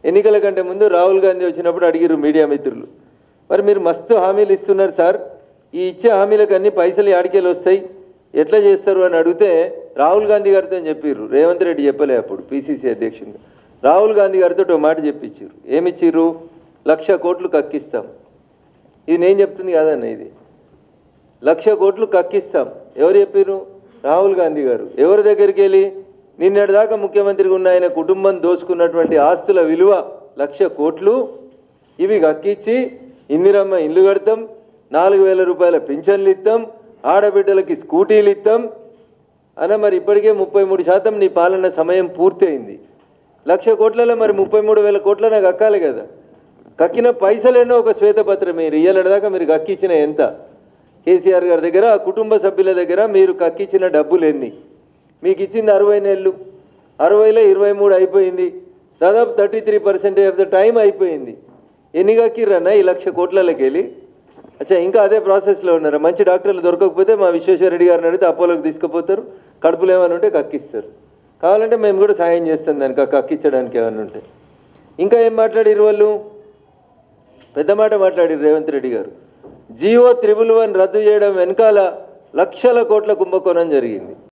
ఎన్నికల కంటే ముందు రాహుల్ గాంధీ వచ్చినప్పుడు అడిగిరు మీడియా మిత్రులు, మరి మీరు మస్తు హామీలు ఇస్తున్నారు సార్, ఈ ఇచ్చే హామీలకు అన్ని పైసలు యాడికెళ్ళి వస్తాయి, ఎట్లా చేస్తారు అని అడిగితే రాహుల్ గాంధీ గారితో చెప్పిర్రు. రేవంత్ రెడ్డి చెప్పలే అప్పుడు పిసిసి అధ్యక్షుడు. రాహుల్ గాంధీ గారితో ఒక మాట చెప్పించారు. ఏమిచ్చిర్రు? 1,00,000 కోట్లు కక్కిస్తాం. ఇది నేను చెప్తుంది కాదన్న, ఇది 1,00,000 కోట్లు కక్కిస్తాం. ఎవరు చెప్పిర్రు? రాహుల్ గాంధీ గారు. ఎవరి దగ్గరికి వెళ్ళి? నిన్నటిదాకా ముఖ్యమంత్రిగా ఉన్న ఆయన కుటుంబం దోచుకున్నటువంటి ఆస్తుల విలువ 1,00,000 కోట్లు, ఇవి కక్కించి ఇందిరమ్మ ఇల్లు కడతాం, 4,000 రూపాయల పింఛన్లు ఇస్తాం, ఆడబిడ్డలకి స్కూటీలు ఇస్తాం అన్న. మరి ఇప్పటికే 33% నీ పాలన సమయం పూర్తయింది. 1,00,000 కోట్లలో మరి 33,000 కోట్లనే కక్కాలి కదా. కక్కిన పైసలేనో ఒక శ్వేతపత్రం మీరు ఇయ్యాలదాకా మీరు కక్కించిన ఎంత? కేసీఆర్ గారి దగ్గర, ఆ కుటుంబ సభ్యుల దగ్గర మీరు కక్కించిన డబ్బులు ఎన్ని? మీకు ఇచ్చింది 60 నెలలు, 60లో 23 అయిపోయింది, దాదాపు 33% ఆఫ్ ద టైం అయిపోయింది. ఎన్ని కక్కిర్రన్నా ఈ 1,00,000 కోట్లకి వెళ్ళి? అచ్చా, ఇంకా అదే ప్రాసెస్లో ఉన్నారా? మంచి డాక్టర్లు దొరకకపోతే మా విశ్వేశ్వర రెడ్డి గారిని అడిగితే అపోలోకి తీసుకుపోతారు, కడుపులు ఏమైనా ఉంటే కక్కిస్తారు. కావాలంటే మేము కూడా సాయం చేస్తాం దానికి, కక్కించడానికి ఏమైనా ఉంటే. ఇంకా ఏం మాట్లాడిరు వాళ్ళు? పెద్ద మాట మాట్లాడిరు రేవంత్ రెడ్డి గారు. GO 111 రద్దు చేయడం వెనకాల లక్షల కోట్ల కుంభకోణం జరిగింది.